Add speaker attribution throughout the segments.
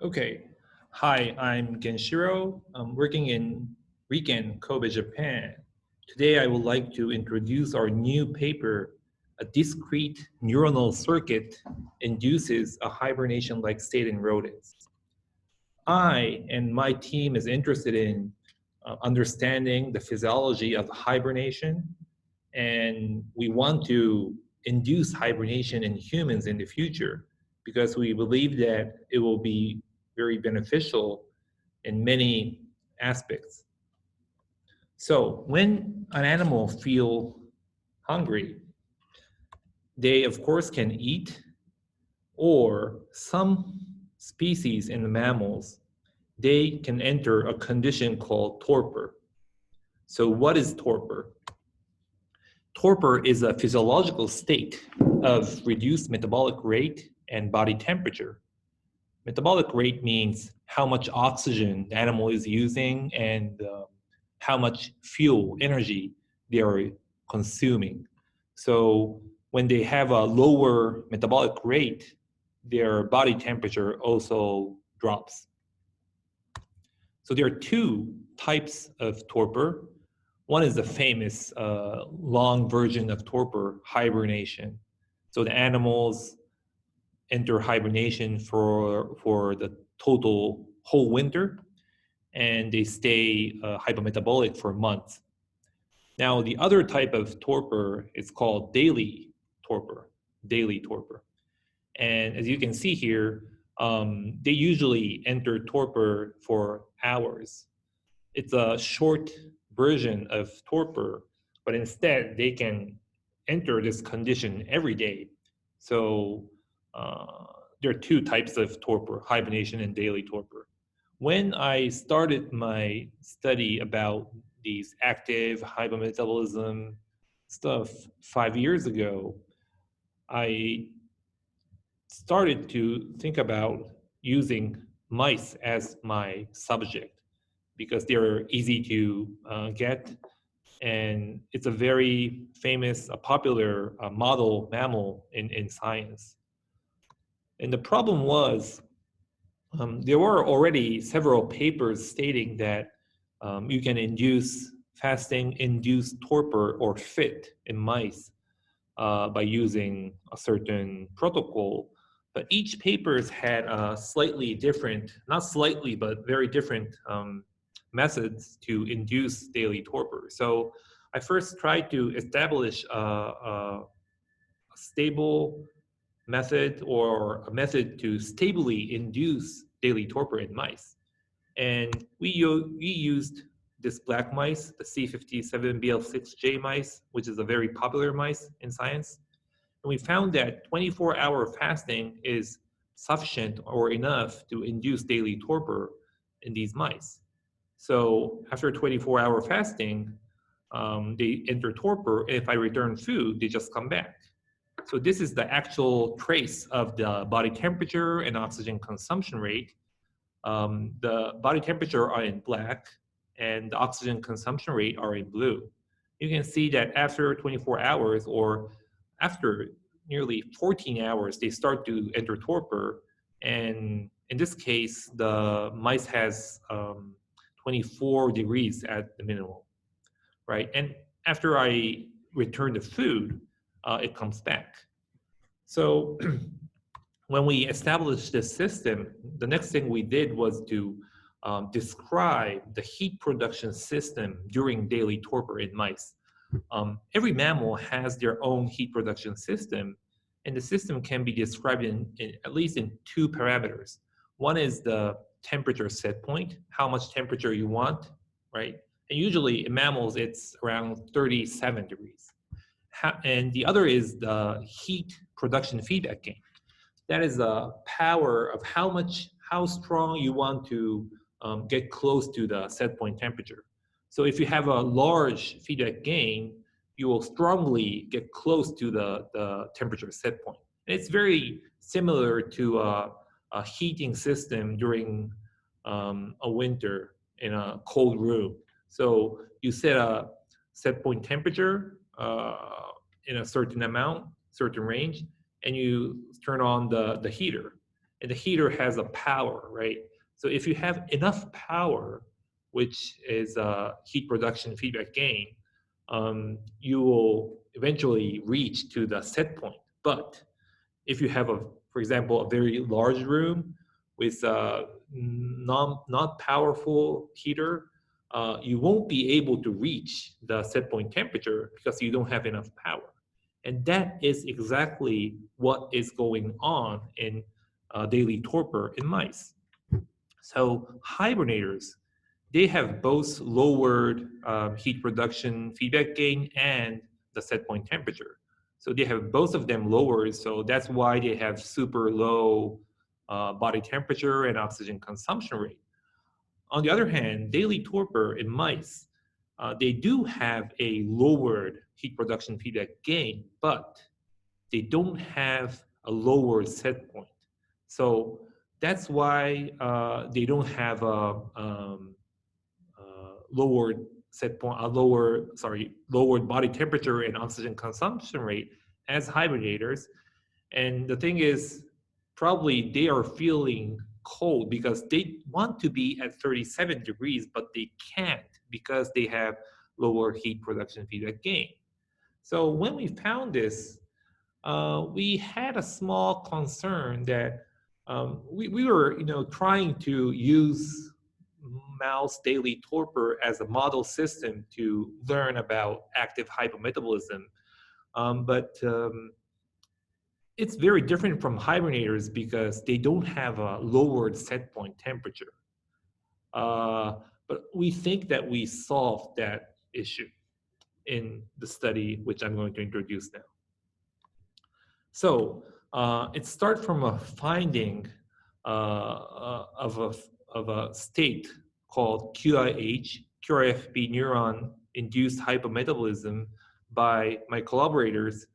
Speaker 1: Okay. Hi, I'm Genshiro. I'm working in Riken, Kobe, Japan. Today I would like to introduce our new paper, a discrete neuronal circuit induces a hibernation-like state in rodents. I and my team is interested in understanding the physiology of hibernation, and we want to induce hibernation in humans in the future because we believe that it will be very beneficial in many aspects. So when an animal feels hungry, they of course can eat, or some species in the mammals, they can enter a condition called torpor. So what is torpor? Torpor is a physiological state of reduced metabolic rate and body temperature. Metabolic rate means how much oxygen the animal is using and how much fuel, energy they are consuming. So when they have a lower metabolic rate, their body temperature also drops. So there are two types of torpor. One is the famous long version of torpor, hibernation. So the animals enter hibernation for the total whole winter, and they stay hypometabolic for months. Now, the other type of torpor is called daily torpor. And as you can see here, they usually enter torpor for hours. It's a short version of torpor, but instead they can enter this condition every day. So there are two types of torpor, hibernation and daily torpor. When I started my study about these active hypometabolism stuff 5 years ago, I started to think about using mice as my subject because they're easy to get, and it's a very famous, popular model mammal in science. And the problem was there were already several papers stating that you can induce fasting-induced torpor or FIT in mice by using a certain protocol. But each papers had a slightly different, not slightly, but very different methods to induce daily torpor. So I first tried to establish a stable method or a method to stably induce daily torpor in mice. And we used this black mice, the C57BL6J mice, which is a very popular mice in science. And we found that 24-hour fasting is sufficient or enough to induce daily torpor in these mice. So after 24-hour fasting, they enter torpor, and if I return food, they just come back. So this is the actual trace of the body temperature and oxygen consumption rate. The body temperature are in black, and the oxygen consumption rate are in blue. You can see that after 24 hours or after nearly 14 hours, they start to enter torpor. And in this case, the mice has 24 degrees at the minimum, right? And after I return the food, it comes back. So when we established this system, the next thing we did was to describe the heat production system during daily torpor in mice. Every mammal has their own heat production system, and the system can be described in at least in two parameters. One is the temperature set point, how much temperature you want, right? And usually in mammals, it's around 37 degrees. And the other is the heat production feedback gain. That is the power of how strong you want to get close to the set point temperature. So if you have a large feedback gain, you will strongly get close to the temperature set point. And it's very similar to a heating system during a winter in a cold room. So you set a set point temperature in a certain amount, certain range, and you turn on the heater. and the heater has a power, right? So if you have enough power, which is heat production feedback gain, you will eventually reach to the set point. But if you have for example, a very large room with a not powerful heater, you won't be able to reach the set point temperature because you don't have enough power. And that is exactly what is going on in daily torpor in mice. So hibernators, they have both lowered heat production feedback gain and the set point temperature. So they have both of them lowered. So that's why they have super low body temperature and oxygen consumption rate. On the other hand, daily torpor in mice, they do have a lowered heat production feedback gain, but they don't have a lower set point. So that's why they don't have a lowered set point, lowered body temperature and oxygen consumption rate as hibernators. And the thing is, probably they are feeling cold because they want to be at 37 degrees, but they can't because they have lower heat production feedback gain. So when we found this, we had a small concern that we were, trying to use mouse daily torpor as a model system to learn about active hypometabolism. But it's very different from hibernators because they don't have a lowered set point temperature. But we think that we solved that issue in the study, which I'm going to introduce now. So it starts from a finding of a state called QIH, QRFB neuron induced hypometabolism by my collaborators,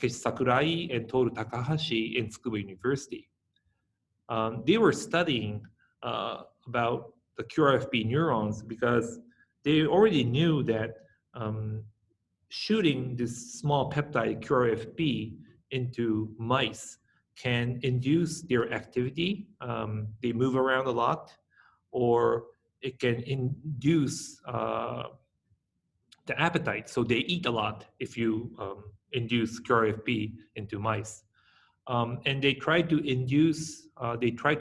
Speaker 1: Sakurai and Toru Takahashi in Tsukuba University. They were studying about the QRFB neurons because they already knew that shooting this small peptide QRFB into mice can induce their activity. They move around a lot, or it can induce the appetite. So they eat a lot if you induce QRFB into mice. And they try to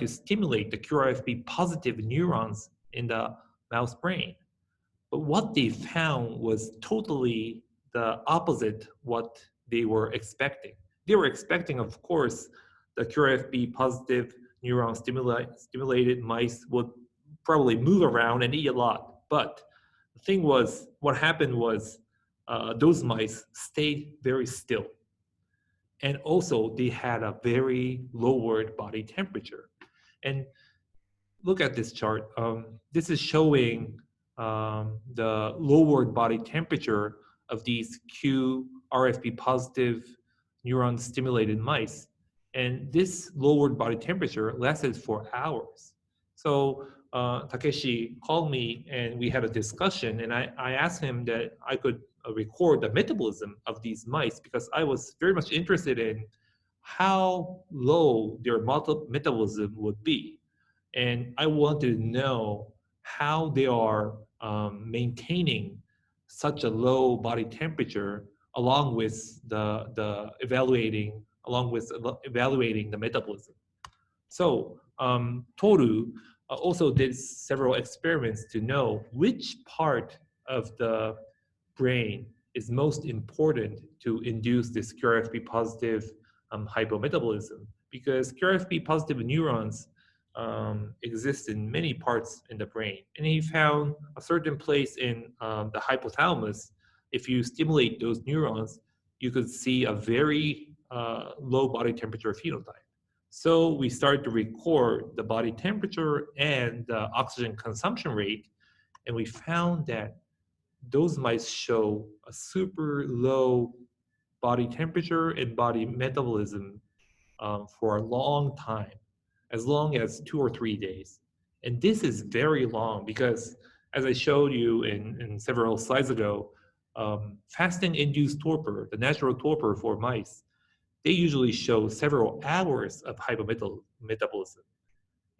Speaker 1: stimulate the QRFB positive neurons in the mouse brain. But what they found was totally the opposite what they were expecting. They were expecting, of course, the QRFB positive neuron stimulated mice would probably move around and eat a lot. But the thing was, what happened was those mice stayed very still. And also they had a very lowered body temperature. And look at this chart. This is showing the lowered body temperature of these QRFB positive neuron stimulated mice. And this lowered body temperature lasted for hours. So Takeshi called me and we had a discussion, and I asked him that I could record the metabolism of these mice because I was very much interested in how low their metabolism would be. And I wanted to know how they are maintaining such a low body temperature along with evaluating the metabolism. So Toru also did several experiments to know which part of the brain is most important to induce this QRFB positive hypometabolism, because QRFB positive neurons exist in many parts in the brain. And he found a certain place in the hypothalamus. If you stimulate those neurons, you could see a very low body temperature phenotype. So we started to record the body temperature and the oxygen consumption rate, and we found that those mice show a super low body temperature and body metabolism for a long time, as long as 2 or 3 days. And this is very long because, as I showed you in several slides ago, fasting-induced torpor, the natural torpor for mice, they usually show several hours of hypometabolism.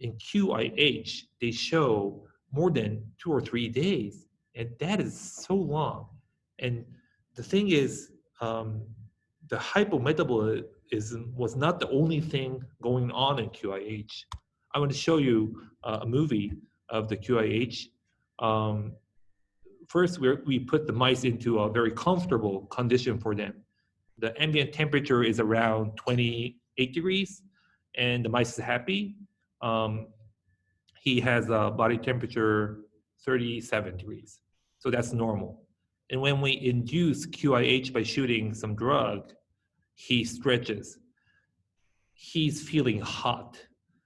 Speaker 1: In QIH, they show more than 2 or 3 days, and that is so long. And the thing is, the hypometabolism was not the only thing going on in QIH. I want to show you a movie of the QIH. Um, First, we put the mice into a very comfortable condition for them. The ambient temperature is around 28 degrees, and the mice is happy. Um, he has a body temperature 37 degrees. So that's normal. And when we induce QIH by shooting some drug, he stretches. He's feeling hot.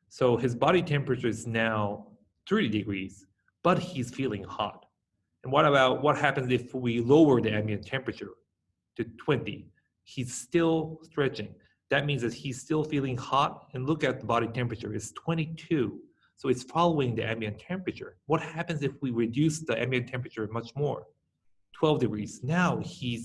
Speaker 1: So his body temperature is now 30 degrees, but he's feeling hot. And what about what happens if we lower the ambient temperature to 20? He's still stretching. That means that he's still feeling hot. And look at the body temperature, it's 22. So it's following the ambient temperature. What happens if we reduce the ambient temperature much more? 12 degrees. Now he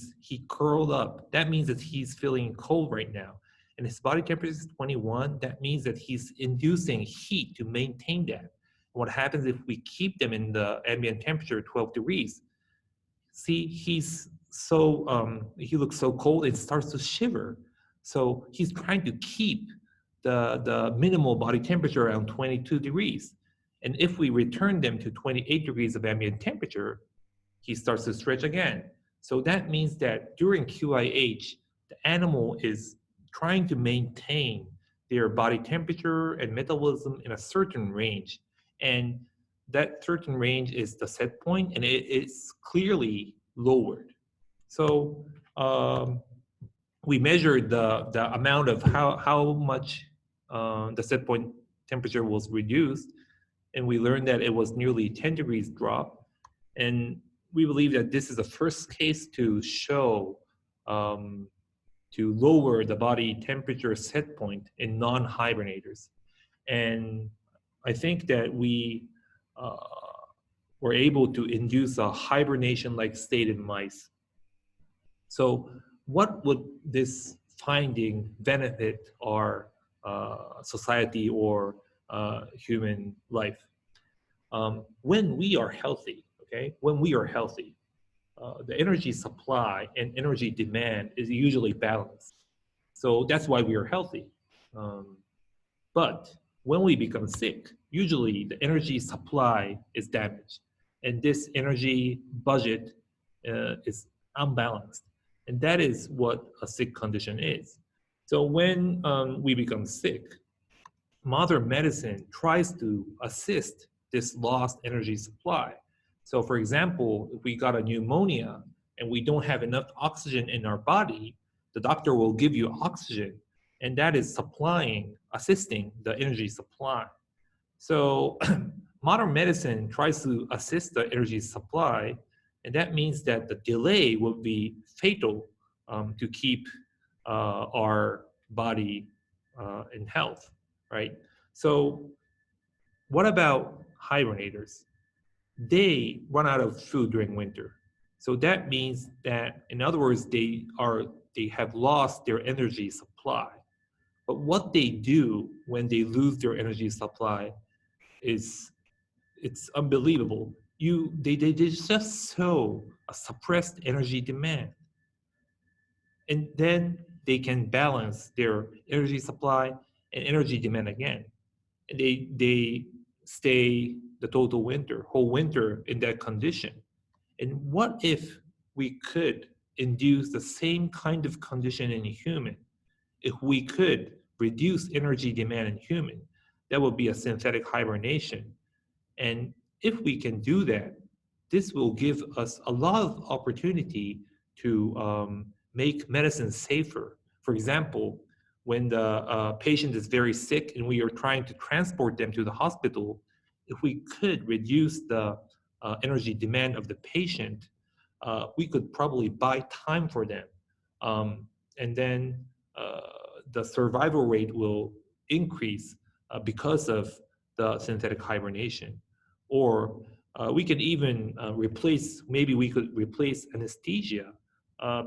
Speaker 1: curled up. That means that he's feeling cold right now. And his body temperature is 21. That means that he's inducing heat to maintain that. What happens if we keep them in the ambient temperature 12 degrees? See, he looks so cold, it starts to shiver. So he's trying to keep the minimal body temperature around 22 degrees. And if we return them to 28 degrees of ambient temperature, he starts to stretch again. So that means that during QIH, the animal is trying to maintain their body temperature and metabolism in a certain range. And that certain range is the set point, and it is clearly lowered. So we measured the amount of how much the set point temperature was reduced, and we learned that it was nearly 10 degrees drop. And we believe that this is the first case to show to lower the body temperature set point in non-hibernators. And I think that we were able to induce a hibernation-like state in mice. So what would this finding benefit our society or human life? When we are healthy, okay, when we are healthy, the energy supply and energy demand is usually balanced. So that's why we are healthy. But when we become sick, usually the energy supply is damaged, and this energy budget is unbalanced. And that is what a sick condition is. So when we become sick, modern medicine tries to assist this lost energy supply. So for example, if we got a pneumonia and we don't have enough oxygen in our body, the doctor will give you oxygen, and that is assisting the energy supply. So modern medicine tries to assist the energy supply, and that means that the delay will be fatal to keep our body in health, right? So what about hibernators? They run out of food during winter. So that means that, in other words, they have lost their energy supply. But what they do when they lose their energy supply it's unbelievable. They just show a suppressed energy demand, and then they can balance their energy supply and energy demand again. And they stay the whole winter in that condition. And what if we could induce the same kind of condition in a human? If we could reduce energy demand in human, that would be a synthetic hibernation. And if we can do that, this will give us a lot of opportunity to make medicine safer. For example, when the patient is very sick and we are trying to transport them to the hospital, if we could reduce the energy demand of the patient, we could probably buy time for them. And then the survival rate will increase because of the synthetic hibernation. Or we could even maybe we could replace anesthesia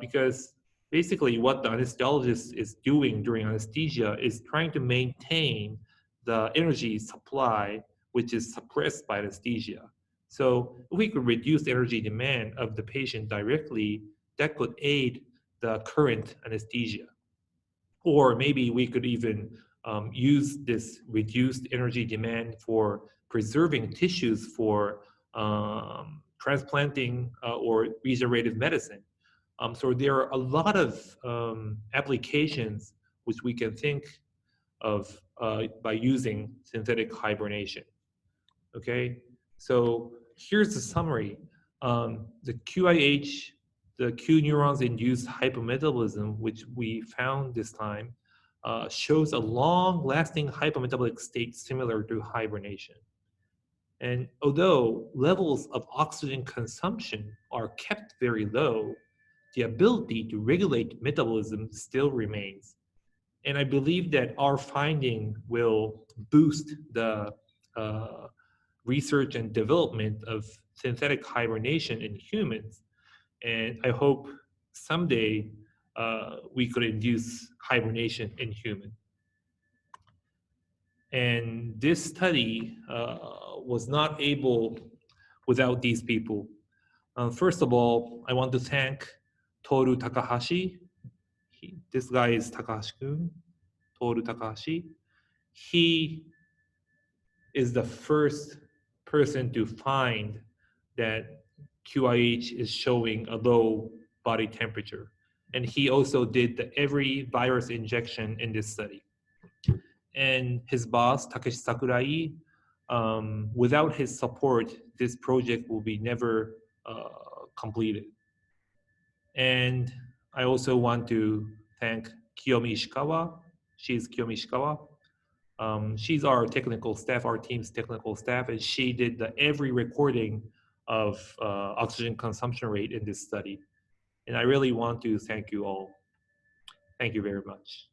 Speaker 1: because basically what the anesthesiologist is doing during anesthesia is trying to maintain the energy supply, which is suppressed by anesthesia. So if we could reduce energy demand of the patient directly, that could aid the current anesthesia. Or maybe we could even use this reduced energy demand for preserving tissues for transplanting or regenerative medicine. So there are a lot of applications which we can think of by using synthetic hibernation. Okay, so here's the summary. The QIH, the Q neurons induced hypometabolism, which we found this time, shows a long-lasting hypometabolic state similar to hibernation. And although levels of oxygen consumption are kept very low, the ability to regulate metabolism still remains. And I believe that our finding will boost the research and development of synthetic hibernation in humans. And I hope someday we could induce hibernation in humans. And this study was not able without these people. First of all, I want to thank Toru Takahashi. This guy is Takahashi-kun, Toru Takahashi. He is the first person to find that QIH is showing a low body temperature. And he also did every virus injection in this study. And his boss, Takeshi Sakurai, without his support, this project will be never completed. And I also want to thank Kiyomi Ishikawa. She's Kiyomi Ishikawa. She's our technical staff, our team's technical staff, and she did every recording of oxygen consumption rate in this study. And I really want to thank you all. Thank you very much.